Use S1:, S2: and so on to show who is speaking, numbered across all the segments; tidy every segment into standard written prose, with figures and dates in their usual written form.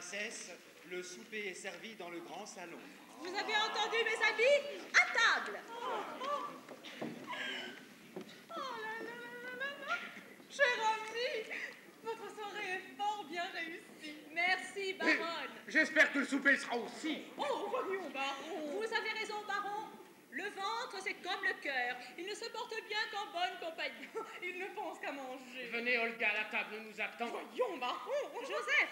S1: Princesse, le souper est servi dans le grand salon.
S2: Vous avez entendu, mes amis? À table! Oh là là là là là! Cher ami, votre soirée est fort bien réussie. Merci, baronne.
S3: J'espère que le souper sera aussi.
S2: Oh, voyons, baron. Vous avez raison, baron. Le ventre, c'est comme le cœur. Il ne se porte bien qu'en bonne compagnie. Il ne pense qu'à manger.
S3: Venez, Olga, la table nous attend.
S2: Voyons, baron. Joseph,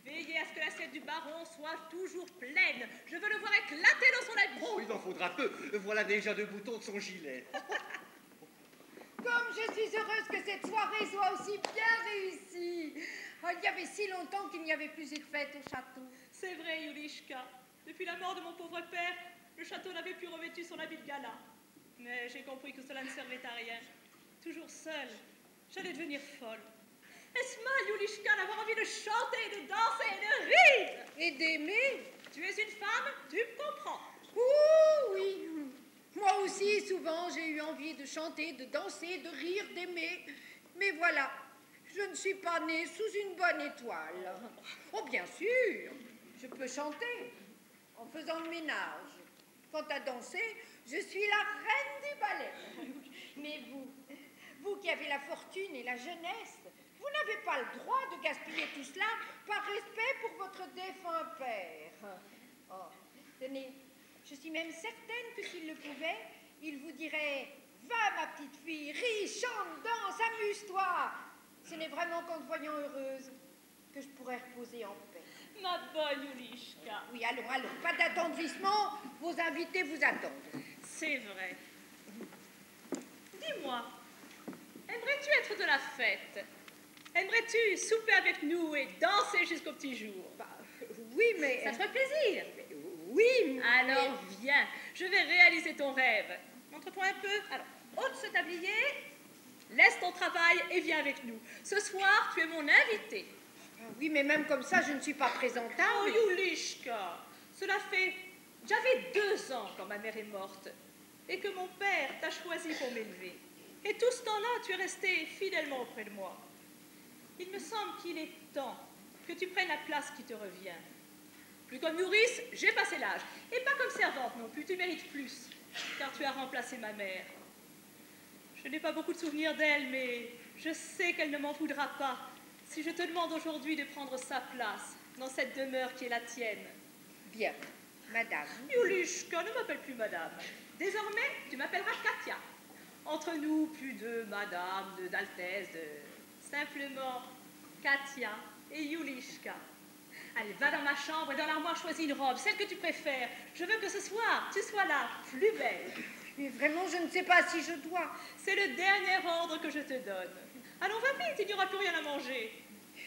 S2: veillez à ce que l'assiette du baron soit toujours pleine. Je veux le voir éclater dans son habit.
S1: Oh, il en faudra peu. Voilà déjà 2 boutons de son gilet.
S4: Comme je suis heureuse que cette soirée soit aussi bien réussie. Oh, il y avait si longtemps qu'il n'y avait plus eu de fête au château.
S2: C'est vrai, Yulishka. Depuis la mort de mon pauvre père, le château n'avait plus revêtu son habit de gala. Mais j'ai compris que cela ne servait à rien. Toujours seule, j'allais devenir folle. Est-ce mal, Yulishka, d'avoir envie de chanter, de danser, de rire?
S4: Et d'aimer?
S2: Tu es une femme, tu me comprends.
S4: Ouh, oui. Moi aussi, souvent, j'ai eu envie de chanter, de danser, de rire, d'aimer. Mais voilà, je ne suis pas née sous une bonne étoile. Oh, bien sûr, je peux chanter en faisant le ménage. Quant à danser, je suis la reine du ballet. Mais vous qui avez la fortune et la jeunesse, vous n'avez pas le droit de gaspiller tout cela par respect pour votre défunt père. Oh, tenez, je suis même certaine que s'il le pouvait, il vous dirait « Va, ma petite fille, ris, chante, danse, amuse-toi ». Ce n'est vraiment qu'en te voyant heureuse que je pourrais reposer en paix.
S2: Ma bonne Yulishka.
S4: Oui, allons, pas d'attendrissement, vos invités vous attendent.
S2: C'est vrai. Dis-moi, aimerais-tu être de la fête? Aimerais-tu souper avec nous et danser jusqu'au petit jour?
S4: Bah, oui, mais...
S2: Ça te ferait plaisir?
S4: Oui,
S2: Alors viens, je vais réaliser ton rêve. Montre-toi un peu. Alors, ôte ce tablier, laisse ton travail et viens avec nous. Ce soir, tu es mon invité.
S4: Oui, mais même comme ça, je ne suis pas présentable.
S2: Oh, Yulishka, cela fait... J'avais 2 ans quand ma mère est morte et que mon père t'a choisi pour m'élever. Et tout ce temps-là, tu es resté fidèlement auprès de moi. Il me semble qu'il est temps que tu prennes la place qui te revient. Plus comme nourrice, j'ai passé l'âge. Et pas comme servante non plus, tu mérites plus, car tu as remplacé ma mère. Je n'ai pas beaucoup de souvenirs d'elle, mais je sais qu'elle ne m'en voudra pas si je te demande aujourd'hui de prendre sa place dans cette demeure qui est la tienne.
S4: Bien, madame.
S2: Yulishka, ne m'appelle plus madame. Désormais, tu m'appelleras Katia. Entre nous, plus de madame, d'altesse, simplement Katia et Yulishka. Allez, va dans ma chambre et dans l'armoire, choisis une robe, celle que tu préfères. Je veux que ce soir, tu sois là, plus belle.
S4: Mais vraiment, je ne sais pas si je dois.
S2: C'est le dernier ordre que je te donne. Allons, va vite, il n'y aura plus rien à manger.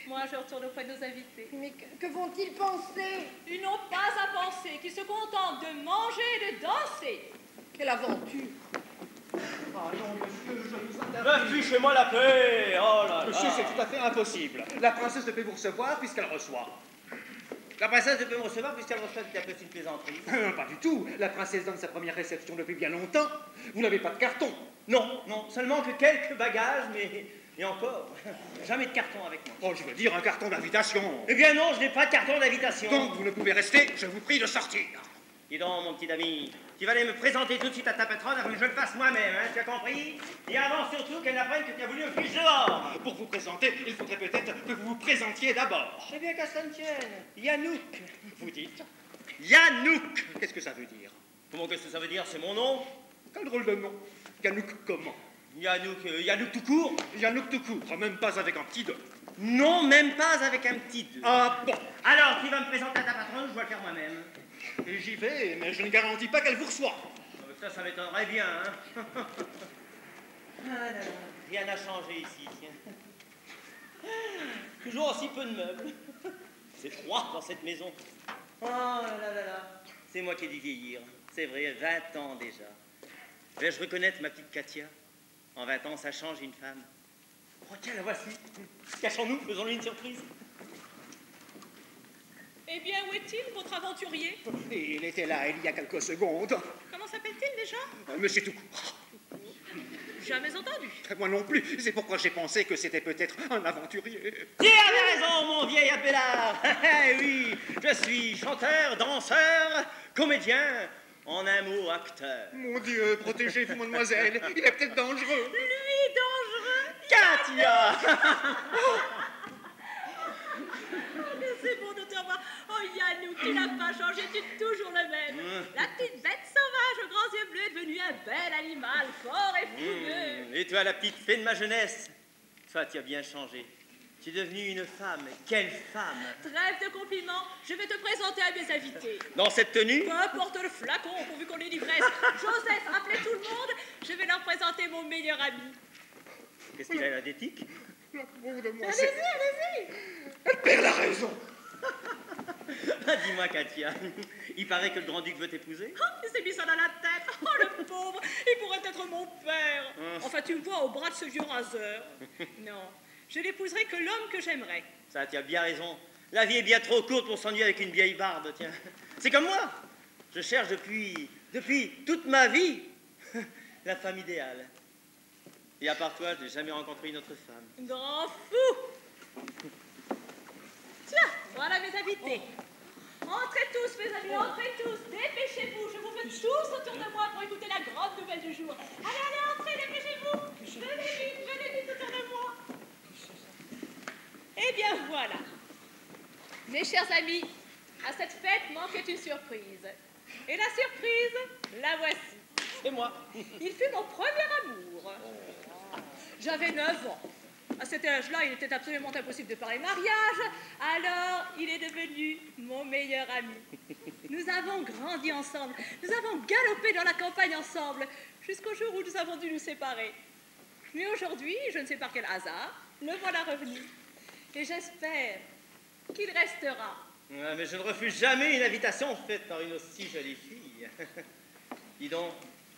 S2: Moi, je retourne auprès de nos invités.
S4: Mais que vont-ils penser?
S2: Ils n'ont pas à penser, qu'ils se contentent de manger et de danser.
S4: Quelle aventure!
S1: Ah non, monsieur, je vous interdis.
S5: Fichez-moi la paix. Oh là là.
S1: Monsieur, c'est tout à fait impossible. La princesse ne peut vous recevoir puisqu'elle reçoit.
S5: La princesse ne peut me recevoir puisqu'elle reçoit d'après une plaisanterie.
S1: Pas du tout. La princesse donne sa première réception depuis bien longtemps. Vous n'avez pas de carton.
S5: Non, non, seulement que quelques bagages, mais... Et encore, jamais de carton avec moi.
S1: Oh, je veux dire un carton d'invitation.
S5: Eh bien non, je n'ai pas de carton d'invitation.
S1: Donc, vous ne pouvez rester, je vous prie de sortir.
S5: Dis donc, mon petit ami, tu vas aller me présenter tout de suite à ta patronne avant que je le fasse moi-même, hein, tu as compris? Et avant surtout qu'elle apprenne que tu as voulu me fiche dehors.
S1: Pour vous présenter, il faudrait peut-être que vous vous présentiez d'abord.
S5: Eh bien, qu'à ça ne tienne. Yanouk.
S1: Vous dites Yanouk. Qu'est-ce que ça veut dire?
S5: Comment qu'est-ce que ça veut dire? C'est mon nom?
S1: Quel drôle de nom. Yanouk comment?
S5: Yanouk tout court?
S1: Yanouk tout court, même pas avec un petit deux.
S5: Non, même pas avec un petit deux.
S1: Ah bon.
S5: Alors, tu vas me présenter à ta patronne, je dois le faire moi-même.
S1: Et j'y vais, mais je ne garantis pas qu'elle vous reçoive.
S5: Ça m'étonnerait bien, hein. Ah là là, rien n'a changé ici, tiens. Toujours aussi peu de meubles. C'est froid dans cette maison. Oh là là là là. C'est moi qui ai dû vieillir. C'est vrai, 20 ans déjà. Vais-je reconnaître ma petite Katia? En 20 ans, ça change une femme. Oh tiens, la voici. Cachons-nous, faisons-lui une surprise.
S2: Eh bien, où est-il, votre aventurier?
S1: Il était là il y a quelques secondes.
S2: Comment s'appelle-t-il déjà?
S1: Monsieur Toucourt.
S2: jamais entendu.
S1: Moi non plus. C'est pourquoi j'ai pensé que c'était peut-être un aventurier.
S5: Tu avais raison, mon vieil Abélard. Oui, je suis chanteur, danseur, comédien, en un mot, acteur.
S1: Mon Dieu, protégez-vous, mademoiselle. Il est peut-être dangereux.
S2: Lui, dangereux.
S5: Katia.
S2: C'est bon de te revoir. Oh, Yannou, tu n'as pas changé, tu es toujours le même. La petite bête sauvage aux grands yeux bleus est devenue un bel animal, fort et fougueux.
S5: Et toi, la petite fée de ma jeunesse, toi, tu as bien changé. Tu es devenue une femme. Quelle femme!
S2: Trêve de compliments, je vais te présenter à mes invités.
S5: Dans cette tenue?
S2: Peu importe le flacon, pourvu qu'on ait l'ivresse. Joseph, appelez tout le monde, je vais leur présenter mon meilleur ami.
S5: Qu'est-ce qu'il a là d'éthique?
S1: L'amour de moi,
S2: Allez-y,
S1: c'est...
S2: allez-y.
S1: Elle perd la raison.
S5: Ah, dis-moi, Katia, il paraît que le grand-duc veut t'épouser?
S2: Oh, il s'est mis ça dans la tête. Oh, le pauvre, il pourrait être mon père. Enfin, tu me vois au bras de ce vieux raseur. Non, je n'épouserai que l'homme que j'aimerais.
S5: Ça, tu as bien raison. La vie est bien trop courte pour s'ennuyer avec une vieille barbe, tiens. C'est comme moi. Je cherche depuis toute ma vie la femme idéale. Et à part toi, je n'ai jamais rencontré une autre femme.
S2: Grand fou. Tiens, voilà mes invités. Entrez tous, mes amis, entrez tous. Dépêchez-vous, je vous veux tous autour de moi pour écouter la grande nouvelle du jour. Allez, entrez, dépêchez-vous. Venez vite autour de moi. Eh bien, voilà. Mes chers amis, à cette fête manquait une surprise. Et la surprise, la voici.
S5: C'est moi.
S2: Il fut mon premier amour. J'avais 9 ans. À cet âge-là, il était absolument impossible de parler mariage. Alors, il est devenu mon meilleur ami. Nous avons grandi ensemble. Nous avons galopé dans la campagne ensemble, jusqu'au jour où nous avons dû nous séparer. Mais aujourd'hui, je ne sais par quel hasard, le voilà revenu. Et j'espère qu'il restera.
S5: Ah, mais je ne refuse jamais une invitation faite par une aussi jolie fille. Dis donc,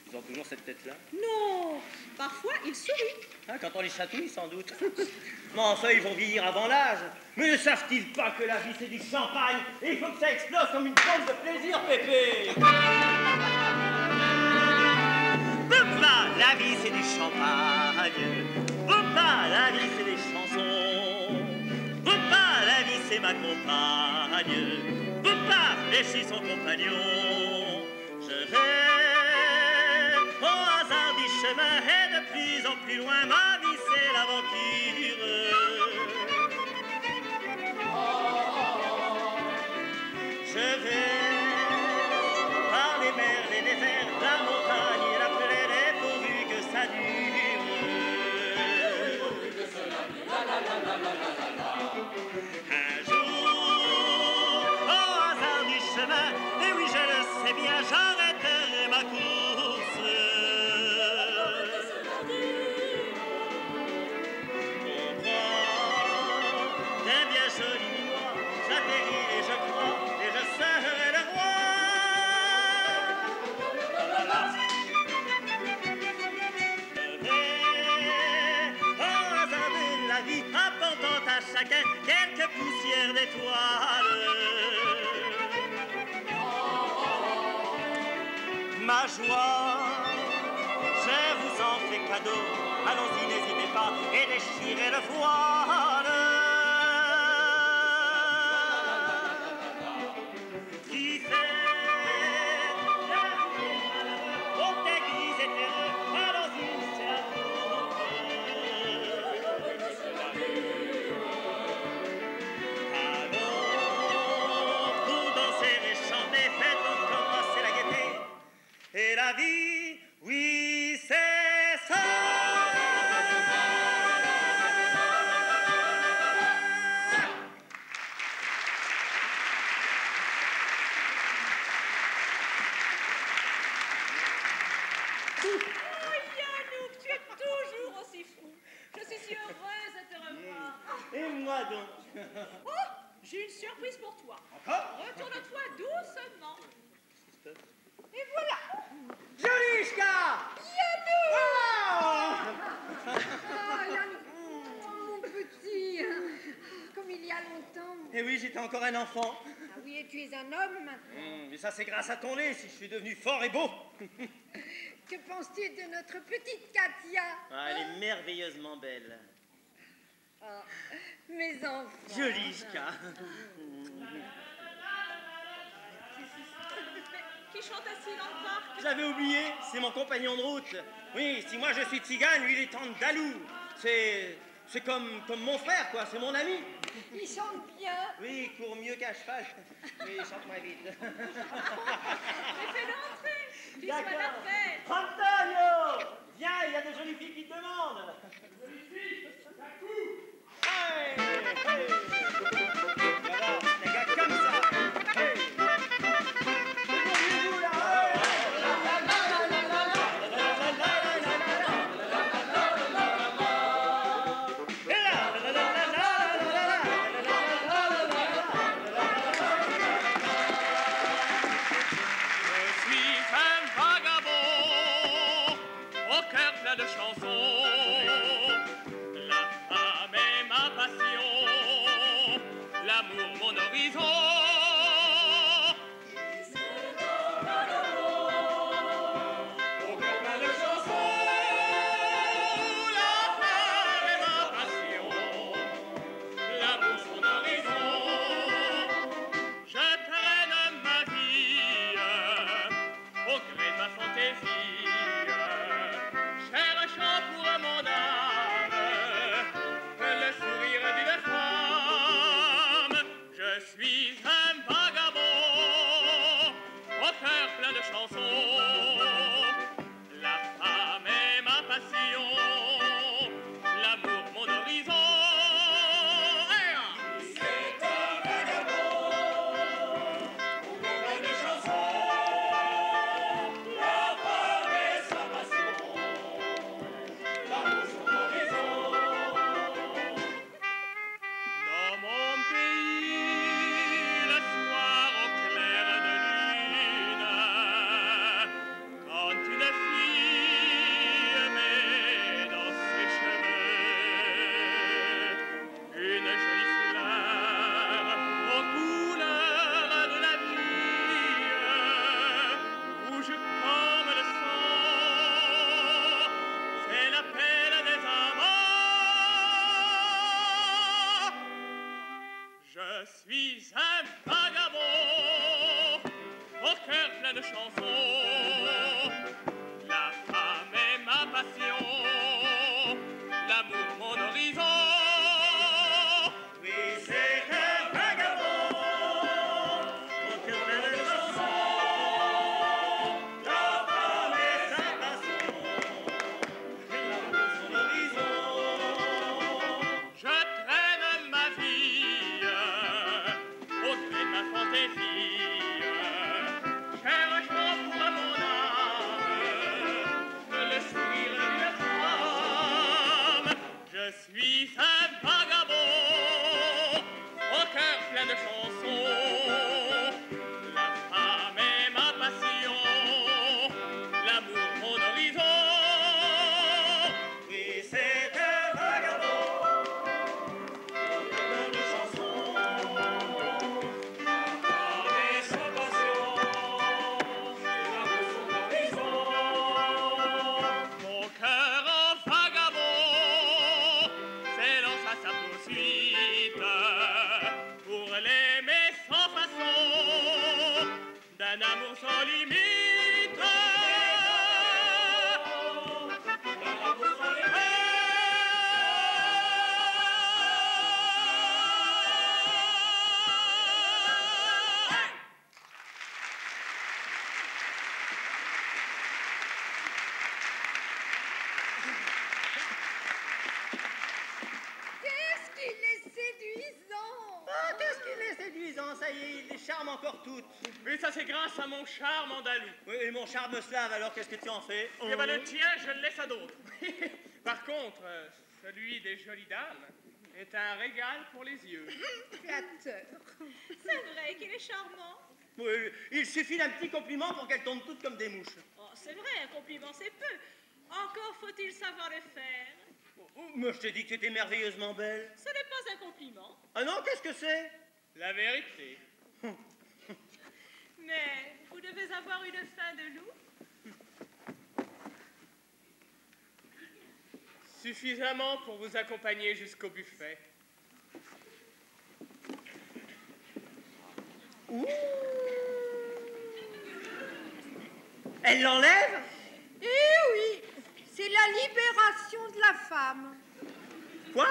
S5: ils ont toujours cette tête-là?
S2: Non, parfois il sourit.
S5: Ah, quand on les chatouille, sans doute. Mais enfin, ils vont vieillir avant l'âge. Mais ne savent-ils pas que la vie, c'est du champagne et il faut que ça explose comme une bombe de plaisir, Pépé? Papa, la vie, c'est du champagne. Papa, la vie, c'est des chansons. Papa, la vie, c'est ma compagne. Papa, et je suis son compagnon. Je vais au hasard du chemin et de plus en plus loin, ma vie c'est l'aventure. Je vais par les mers, les déserts, la montagne et la plaine, et pourvu que ça dure. Un jour, au hasard du chemin, et oui je le sais bien, j'arrêterai ma course. On prend d'un bien joli minois, j'atterris et je crois, et je serai le roi. La, la, la. Je vais au hasard de la vie, apportant à chacun quelques poussières d'étoiles. Ma joie, je vous en fais cadeau. Allons-y, n'hésitez pas et déchirez le voile. Qui fait la vie malheureux, au teint gris et terreux, allons-y, c'est à vous. Allons, pour danser et chanter, faites donc commencer la gaieté. Et la vie, oui, c'est ça.
S2: Oh, Yannou, tu es toujours aussi fou. Je suis si heureuse de te revoir.
S5: Et moi donc?
S2: Oh, j'ai une surprise pour toi.
S5: Encore?
S2: Retourne-toi doucement. Et voilà.
S5: Jolishka!
S4: Ah, Yann, mon petit, comme il y a longtemps.
S5: Eh oui, j'étais encore un enfant.
S4: Ah oui, et tu es un homme maintenant.
S5: Mais ça, c'est grâce à ton lait si je suis devenu fort et beau.
S4: Que penses-tu de notre petite Katia?
S5: Ah, elle est merveilleusement belle.
S4: Ah, mes enfants.
S5: Jolie, Ska.
S2: Qui chante assis dans le parc?
S5: J'avais oublié, c'est mon compagnon de route. Oui, si moi je suis tzigane, lui il est andalou. C'est comme mon frère, quoi, c'est mon ami.
S4: Il chante bien.
S5: Oui, il court mieux qu'à cheval, mais il chante moins vite.
S2: Mais fais-le entrer. Tu sois la fête.
S5: Antonio! Viens, il y a des jolies filles qui te demandent.
S3: Jolies filles, ça court.
S5: Hey, hey. Voilà, les gars comme ça. Hey. Débrouillez-vous, là.
S6: De chansons, la femme est ma passion, l'amour mon horizon. Au cœur plein de chansons, la femme est ma passion, l'amour mon horizon. Je traîne ma vie au gré de ma fantaisie. Cherchant pour mon âme le sourire d'une femme, je suis un vagabond au cœur plein de chansons. La femme est ma passion, l'amour mon horizon. C'est un vagabond au cœur plein de chansons. La femme est sa passion. Dans mon pays, le soir au clair de lune, quand une fille met dans ses cheveux une jolie fleur aux couleurs de la vie, rouge comme le sang, c'est l'appel des amants. Je suis un vagabond au cœur plein de chansons. La femme est ma passion, l'amour mon horizon. Oui, c'est un vagabond au cœur plein de chansons. La femme est sa passion, l'amour mon horizon. Je traîne ma vie au gré de ma fantaisie, cherchant pour mon âme le sourire d'une femme. Je suis un vagabond au cœur plein de chansons. La femme est ma passion, l'amour mon horizon. Oui, c'est un vagabond au cœur plein de chansons. La femme est sa passion, l'amour son horizon. Mon cœur en vagabond s'élance à sa poursuite pour l'aimer sans façon, d'un amour sans limite. D'un amour sans limite.
S4: Qu'est-ce qu'il est séduisant!
S5: Ah, qu'est-ce qu'il est séduisant, ça y est, il les charme encore toutes.
S6: Mais ça, c'est grâce à mon charme andalou.
S5: Oui, et mon charme slave, alors qu'est-ce que tu en fais?
S6: Eh ben, le tien, je le laisse à d'autres. Par contre, celui des jolies dames est un régal pour les yeux.
S4: Flatteur.
S2: C'est vrai qu'il est charmant.
S5: Oui, il suffit d'un petit compliment pour qu'elles tombent toutes comme des mouches.
S2: Oh, c'est vrai, un compliment, c'est peu. Encore faut-il savoir le faire.
S5: Moi, je t'ai dit que tu étais merveilleusement belle.
S2: Ce n'est pas un compliment.
S5: Ah non, qu'est-ce que c'est?
S6: La vérité.
S2: Mais vous devez avoir une faim de loup.
S6: Suffisamment pour vous accompagner jusqu'au buffet.
S5: Ouh. Elle l'enlève?
S4: Eh oui, c'est la libération de la femme.
S5: Quoi?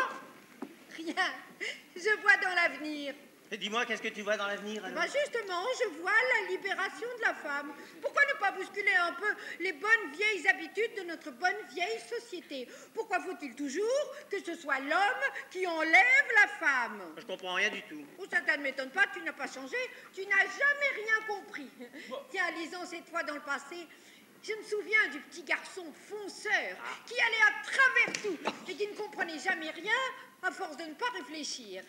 S4: Rien, je vois dans l'avenir.
S5: Dis-moi, qu'est-ce que tu vois dans l'avenir alors?
S4: Ben justement, je vois la libération de la femme. Pourquoi ne pas bousculer un peu les bonnes vieilles habitudes de notre bonne vieille société? Pourquoi faut-il toujours que ce soit l'homme qui enlève la femme?
S5: Je comprends rien du tout.
S4: Oh, ça ne m'étonne pas, tu n'as pas changé, tu n'as jamais rien compris. Tiens, lisons cette fois dans le passé. Je me souviens du petit garçon fonceur qui allait à travers tout et qui ne comprenait jamais rien à force de ne pas réfléchir.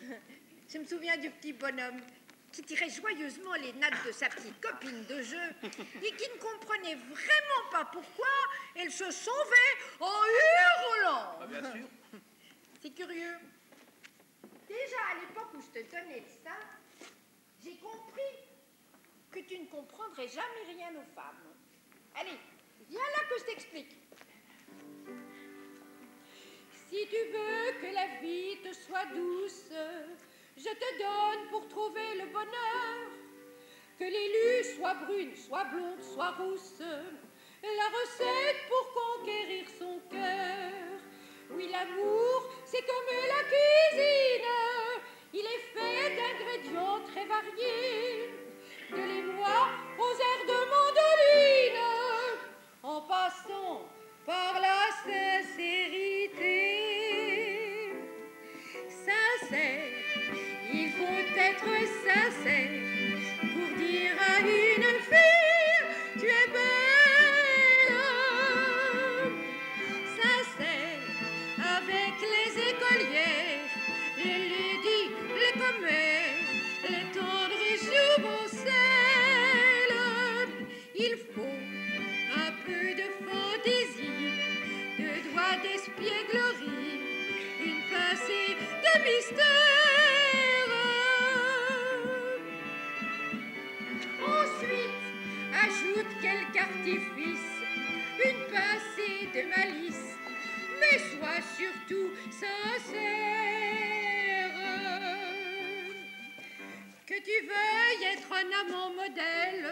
S4: Je me souviens du petit bonhomme qui tirait joyeusement les nattes de sa petite copine de jeu et qui ne comprenait vraiment pas pourquoi elle se sauvait en hurlant.
S5: Ah, bien sûr.
S4: C'est curieux. Déjà à l'époque où je te donnais ça, j'ai compris que tu ne comprendrais jamais rien aux femmes. Allez, viens là que je t'explique. Si tu veux que la vie te soit douce, je te donne pour trouver le bonheur que l'élu soit brune, soit blonde, soit rousse, la recette pour conquérir son cœur. Oui, l'amour, c'est comme la cuisine, il est fait d'ingrédients très variés, de l'émoi aux airs de mandoline, en passant par la sincérité. Sincère, il faut être sincère pour dire à une fille tu es belle. Sincère avec les écolières, les ladies, les commères, les tendres jouvencelles. Il faut un peu de fantaisie, deux doigts d'espièglerie, une pincée de mystère. Ensuite, ajoute quelque artifice, une pincée de malice, mais sois surtout sincère. Que tu veuilles être un amant modèle,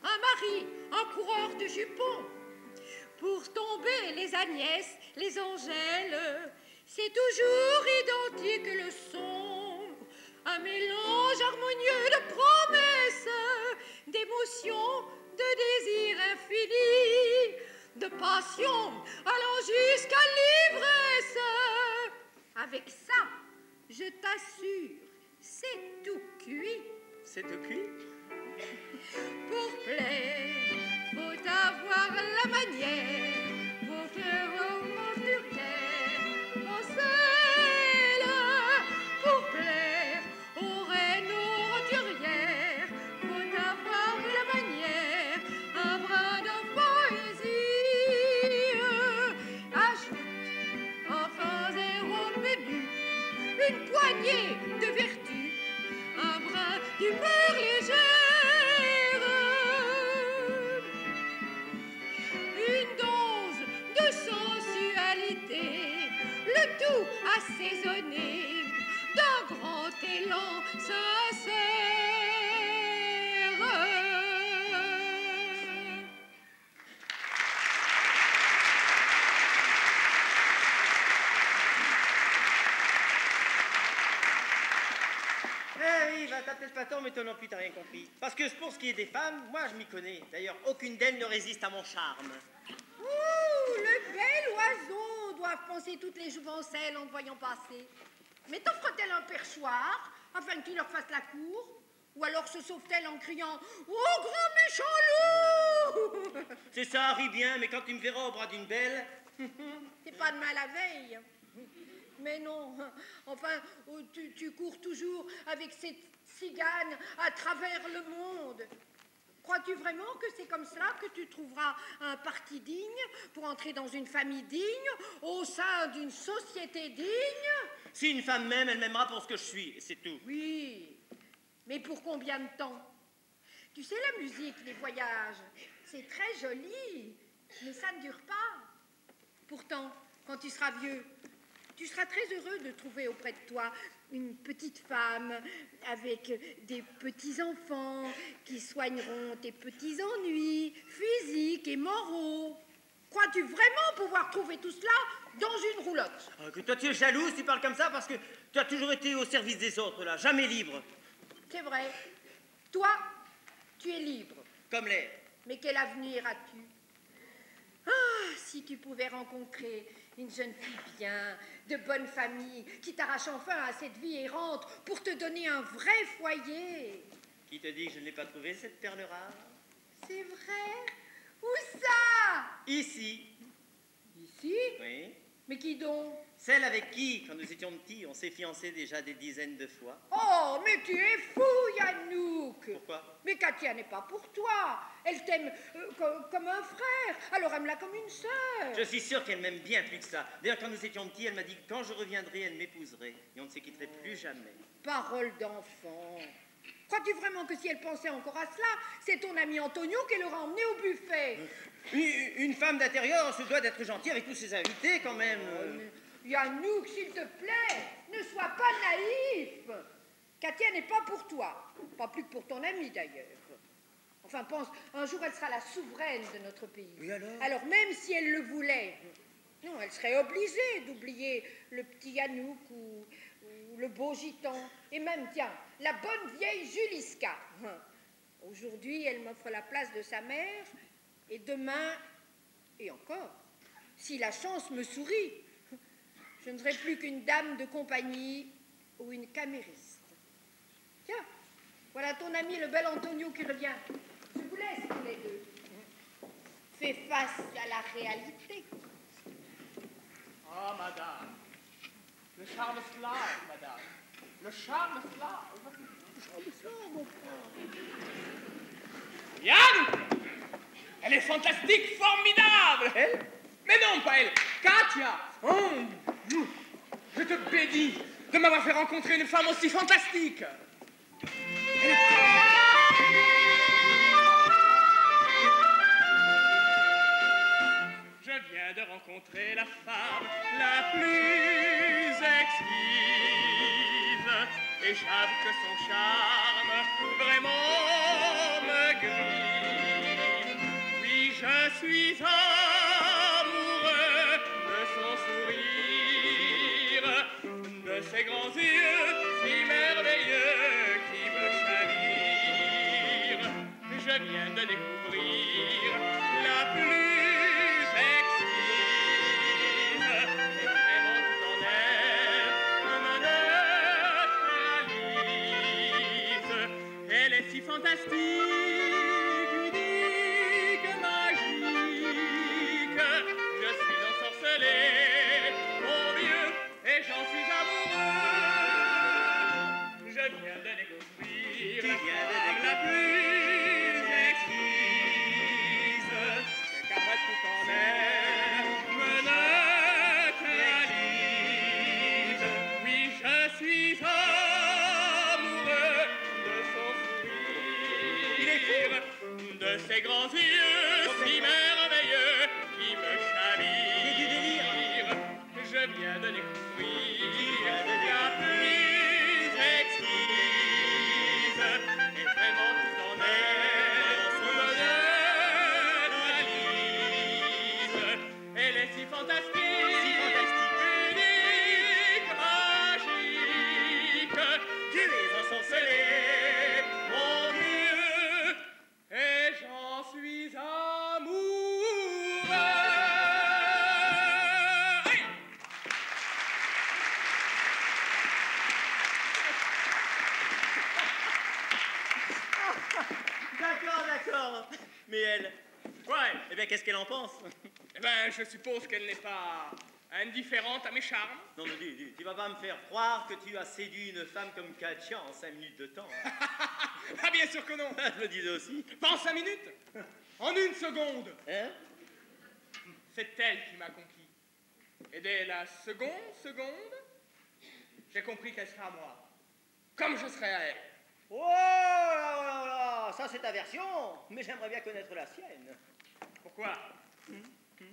S4: un mari, un coureur de jupons, pour tomber les Agnès, les Angèles, c'est toujours identique le son, un mélange harmonieux de promesses, d'émotions, de désirs infinis, de passion allant jusqu'à l'ivresse. Avec ça, je t'assure, c'est tout cuit.
S5: C'est tout cuit?
S4: Pour plaire, faut avoir la manière, faut faire aventurière, en selle. Pour plaire aux reines roturières, faut avoir la manière, un brin de poésie. Ajoute enfin zéro menu, une poignée de vertu, un brin d'humeur légère, une dose de sensualité, le tout assaisonné d'un grand élan sincère.
S5: Oui, bah, t'as peut-être pas tort, mais toi non plus, t'as rien compris. Parce que pour ce qui est des femmes, moi, je m'y connais. D'ailleurs, aucune d'elles ne résiste à mon charme.
S4: Ouh, le bel oiseau, doivent penser toutes les jouvencelles en te voyant passer. Mais t'offre-t-elle un perchoir afin que tu leur fasses la cour? Ou alors se sauve-t-elle en criant « Oh, grand méchant loup !»
S5: C'est ça, ris bien, mais quand tu me verras au bras d'une belle...
S4: T'es pas de mal la veille. Mais non, enfin, tu cours toujours avec cette cigane à travers le monde. Crois-tu vraiment que c'est comme cela que tu trouveras un parti digne pour entrer dans une famille digne, au sein d'une société digne?
S5: Si une femme m'aime, elle m'aimera pour ce que je suis, c'est tout.
S4: Oui, mais pour combien de temps? Tu sais, la musique, les voyages, c'est très joli, mais ça ne dure pas. Pourtant, quand tu seras vieux. Tu seras très heureux de trouver auprès de toi une petite femme avec des petits-enfants qui soigneront tes petits ennuis physiques et moraux. Crois-tu vraiment pouvoir trouver tout cela dans une roulotte?
S5: Ah, que toi, tu es jalouse, tu parles comme ça parce que tu as toujours été au service des autres, là, jamais libre.
S4: C'est vrai. Toi, tu es libre.
S5: Comme l'air.
S4: Mais quel avenir as-tu? Ah, si tu pouvais rencontrer une jeune fille bien, de bonne famille, qui t'arrache enfin à cette vie errante pour te donner un vrai foyer.
S5: Qui te dit que je ne l'ai pas trouvée, cette perle rare?
S4: C'est vrai? Où ça?
S5: Ici.
S4: Ici?
S5: Oui.
S4: Mais qui donc?
S5: Celle avec qui, quand nous étions petits, on s'est fiancés déjà des dizaines de fois.
S4: Oh, mais tu es fou, Yanouk!
S5: Pourquoi?
S4: Mais Katia n'est pas pour toi. Elle t'aime comme un frère, alors aime-la comme une sœur.
S5: Je suis sûr qu'elle m'aime bien plus que ça. D'ailleurs, quand nous étions petits, elle m'a dit que quand je reviendrai, elle m'épouserait. Et on ne se quitterait plus jamais.
S4: Parole d'enfant. Crois-tu vraiment que si elle pensait encore à cela, c'est ton ami Antonio qui l'aura emmené au buffet?
S5: Une femme d'intérieur se doit d'être gentille avec tous ses invités, quand même.
S4: Yanouk, s'il te plaît, ne sois pas naïf. Katia n'est pas pour toi. Pas plus que pour ton ami, d'ailleurs. Enfin, pense, un jour, elle sera la souveraine de notre pays.
S5: Oui, alors?
S4: Alors, même si elle le voulait, non, elle serait obligée d'oublier le petit Yanouk ou le beau gitan. Et même, tiens, la bonne vieille Juliska. Aujourd'hui, elle m'offre la place de sa mère. Et demain, et encore, si la chance me sourit, je ne serai plus qu'une dame de compagnie ou une camériste. Tiens, voilà ton ami le bel Antonio qui revient. Je vous laisse tous les deux. Fais face à la réalité.
S6: Ah, madame. Le charme slave, madame. Le charme slave. Yann! Elle est fantastique, formidable!
S5: Elle?
S6: Mais non, pas elle! Katia! Oh, je te bénis de m'avoir fait rencontrer une femme aussi fantastique! Elle est... Je viens de rencontrer la femme la plus exquise, et j'avoue que son charme vraiment me grille. Oui, je suis amoureux de son sourire, de ses grands yeux si merveilleux qui me chavirent. Je viens de découvrir la plus exquise, et vraiment tout en elle me neutralise. Elle est si fantastique, unique, magique. Je suis ensorcelé, mon Dieu, et j'en suis amoureux. Je viens de découvrir
S5: Tu viens de
S6: la femme la plus exquise, car tout en elle me neutralise. Oui, je suis amoureux de son sourire, de ses grands yeux si merveilleux qui me chavirent.
S5: C'est du délire.
S6: Je viens de découvrir
S5: viens de
S6: la plus exquise, et vraiment tout en elle me neutralise. Elle est si fantastique, unique, magique.
S5: Tu es ensorcelé,
S6: Mon Dieu, et j'en suis amoureux. Aïe!
S5: D'accord. Mais elle,
S6: Ouais,
S5: eh bien, qu'est-ce qu'elle en pense?
S6: eh ben, je suppose qu'elle n'est pas indifférente à mes charmes.
S5: Non, mais tu vas pas me faire croire que tu as séduit une femme comme Katia en 5 minutes de temps. Hein.
S6: Ah, bien sûr que non.
S5: Je me disais aussi.
S6: Pas en 5 minutes, en 1 seconde.
S5: Hein?
S6: C'est elle qui m'a conquis. Et dès la seconde, j'ai compris qu'elle serait à moi, comme je serais à elle.
S5: Oh là, ça c'est ta version, mais j'aimerais bien connaître la sienne.
S6: Pourquoi?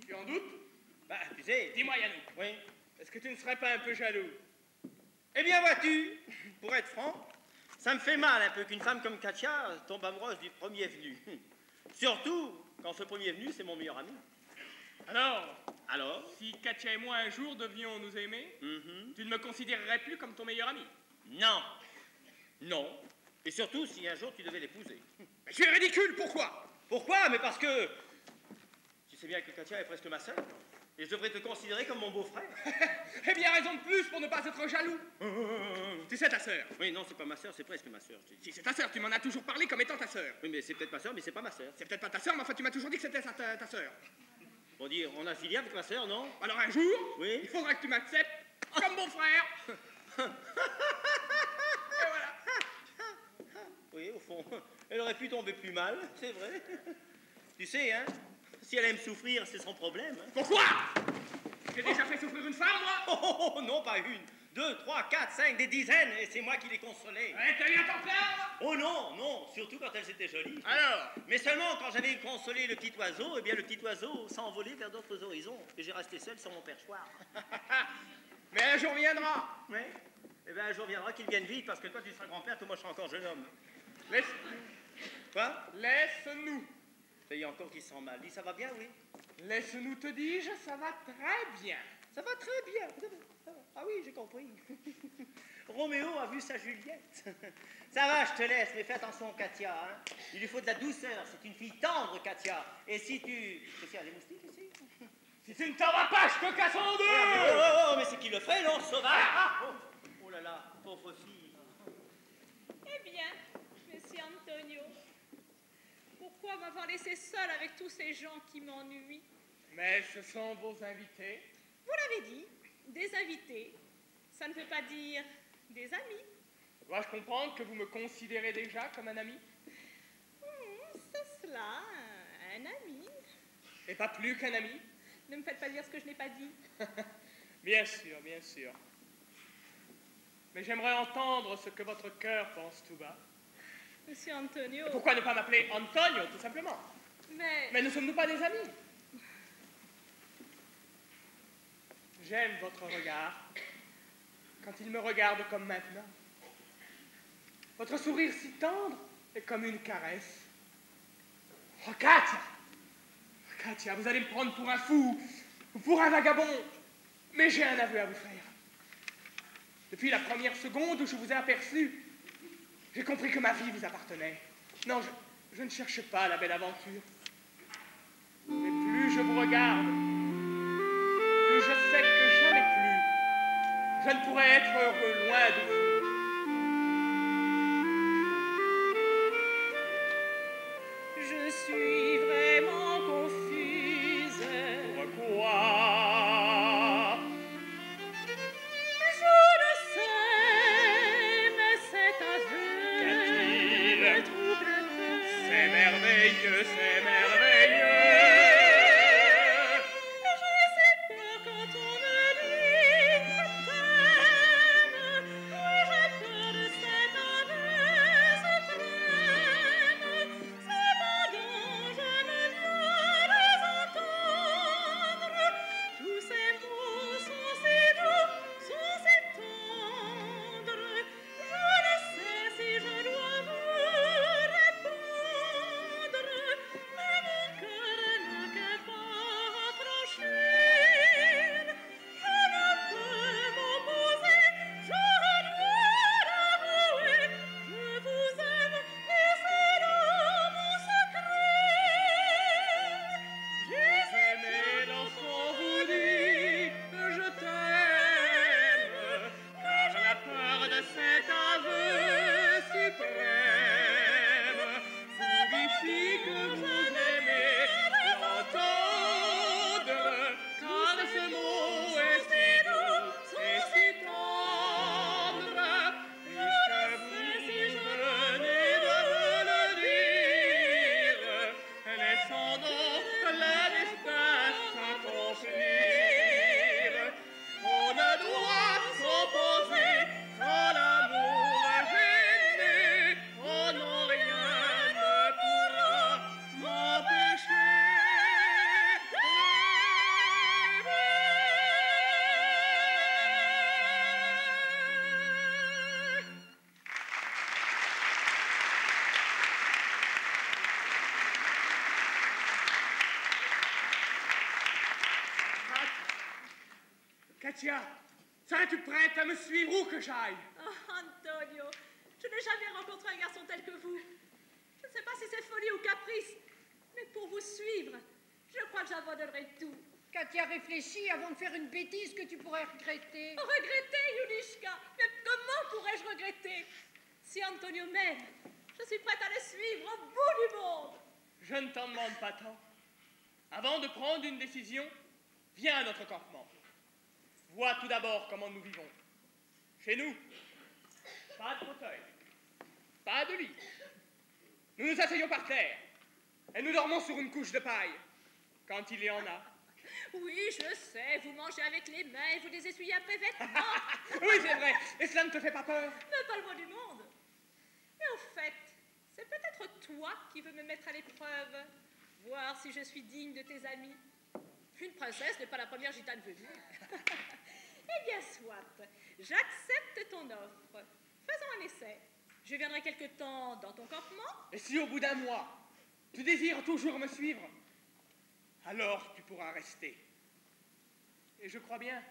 S6: Tu en doutes?
S5: Bah, tu sais...
S6: Dis-moi, Yannou,
S5: Oui.
S6: est-ce que tu ne serais pas un peu jaloux?
S5: Eh bien, vois-tu, pour être franc, ça me fait mal un peu qu'une femme comme Katia tombe amoureuse du premier venu. Surtout quand ce premier venu, c'est mon meilleur ami.
S6: Alors, si Katia et moi un jour devions nous aimer, tu ne me considérerais plus comme ton meilleur ami?
S5: Non. Non. Et surtout si un jour tu devais l'épouser.
S6: Mais tu es ridicule, pourquoi?
S5: Pourquoi? Mais parce que... Tu sais bien que Katia est presque ma sœur. Et je devrais te considérer comme mon beau-frère.
S6: Eh bien, raison de plus pour ne pas être jaloux. Tu sais ta sœur?
S5: Oui, non, c'est pas ma sœur, c'est presque ma sœur.
S6: Si c'est ta sœur, tu m'en as toujours parlé comme étant ta sœur.
S5: Oui, mais c'est peut-être ma sœur, mais c'est pas ma sœur.
S6: C'est peut-être pas ta sœur, mais enfin, tu m'as toujours dit que c'était ta sœur.
S5: Pour dire, on a filié avec ma sœur, non?
S6: Alors un jour,
S5: Oui.
S6: il faudra que tu m'acceptes comme mon frère. Et voilà.
S5: Oui, au fond, elle aurait pu tomber plus mal, c'est vrai. Tu sais, hein, si elle aime souffrir, c'est son problème. Hein.
S6: Pourquoi? J'ai déjà fait souffrir une femme, moi?
S5: Oh, non, pas une, 2, 3, 4, 5, des dizaines, et c'est moi qui les consolais.
S6: Ouais, t'as eu à t'en plaindre?
S5: Oh non, non, surtout quand elles étaient jolies.
S6: Alors?
S5: Mais seulement quand j'avais consolé le petit oiseau, eh bien le petit oiseau s'envolait vers d'autres horizons, et j'ai resté seul sur mon perchoir.
S6: Mais un jour viendra.
S5: Oui. Eh bien un jour viendra qu'il vienne vite, parce que toi tu seras grand-père, que moi je serai encore jeune homme.
S6: Laisse...
S5: Quoi?
S6: Laisse-nous.
S5: Ça y est encore qui se sent mal. Dis, ça va bien, oui?
S6: Laisse-nous, te dis-je, ça va très bien.
S5: Ça va très bien. Ah oui, j'ai compris. Roméo a vu sa Juliette. Ça va, je te laisse, mais fais attention, Katia. Hein. Il lui faut de la douceur. C'est une fille tendre, Katia. Et si tu... Qu'est-ce qu'il y a, des moustiques ici?
S6: Si tu ne t'en vas pas, je te casse en deux.
S5: Oh, mais c'est qui le fait, non, sauvage? Oh là là, pauvre fille.
S2: Eh bien, monsieur Antonio, pourquoi m'avoir laissé seule avec tous ces gens qui m'ennuient?
S6: Mais ce sont vos invités.
S2: Vous l'avez dit, des invités, ça ne veut pas dire des amis.
S6: Dois-je comprendre que vous me considérez déjà comme un ami?
S2: C'est cela, un ami.
S6: Et pas plus qu'un ami?
S2: Ne me faites pas dire ce que je n'ai pas dit.
S6: Bien sûr, bien sûr. Mais j'aimerais entendre ce que votre cœur pense tout bas.
S2: Monsieur Antonio...
S6: Et pourquoi ne pas m'appeler Antonio, tout simplement? Mais ne sommes-nous pas des amis? J'aime votre regard, quand il me regarde comme maintenant. Votre sourire si tendre est comme une caresse. Oh, Katia! Katia, vous allez me prendre pour un fou, ou pour un vagabond. Mais j'ai un aveu à vous faire. Depuis la première seconde où je vous ai aperçu, j'ai compris que ma vie vous appartenait. Non, je ne cherche pas la belle aventure. Mais plus je vous regarde, plus je sais que jamais plus je ne pourrai être heureux loin de vous.
S2: Je suis vraiment confuse.
S6: Pourquoi?
S2: Je le sais, mais cet aveu
S6: Qu'a-t-il?
S2: me trouble un peu.
S6: C'est merveilleux, c'est merveilleux.
S2: Je sais pas quand on me dit je t'aime. Oui,
S6: Katia, serais-tu prête à me suivre où que j'aille?
S2: Oh, Antonio, je n'ai jamais rencontré un garçon tel que vous. Je ne sais pas si c'est folie ou caprice, mais pour vous suivre, je crois que j'abandonnerai tout.
S4: Katia, réfléchis avant de faire une bêtise que tu pourrais regretter.
S2: Regretter, Yulishka? Mais comment pourrais-je regretter? Si Antonio m'aime, je suis prête à le suivre au bout du monde.
S6: Je ne t'en demande pas tant. Avant de prendre une décision, viens à notre campement. Vois tout d'abord comment nous vivons. Chez nous, pas de fauteuil, pas de lit. Nous nous asseyons par terre et nous dormons sur une couche de paille, quand il y en a.
S2: Oui, je sais, vous mangez avec les mains et vous les essuyez après vêtements.
S6: Oui, c'est vrai, et cela ne te fait pas peur?
S2: Mais pas le mot du monde. Mais au fait, c'est peut-être toi qui veux me mettre à l'épreuve, voir si je suis digne de tes amis. Une princesse n'est pas la première gitane venue. Eh bien, soit, j'accepte ton offre. Faisons un essai. Je viendrai quelque temps dans ton campement.
S6: Et si au bout d'un mois, tu désires toujours me suivre, alors tu pourras rester. Et je crois bien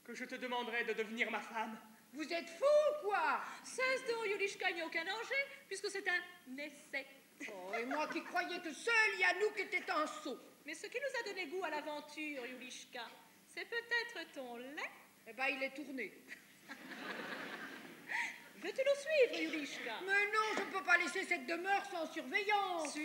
S6: que je te demanderai de devenir ma femme.
S4: Vous êtes fous ou quoi?
S2: Cesse donc, Yulishka, il n'y a aucun danger, puisque c'est un essai.
S4: Oh, et moi qui croyais que seul Yanouk était un sot.
S2: Mais ce qui nous a donné goût à l'aventure, Yulishka, c'est peut-être ton lait.
S4: Eh ben, il est tourné.
S2: Veux-tu nous suivre, Yulishka?
S4: Mais non, je ne peux pas laisser cette demeure sans surveillance.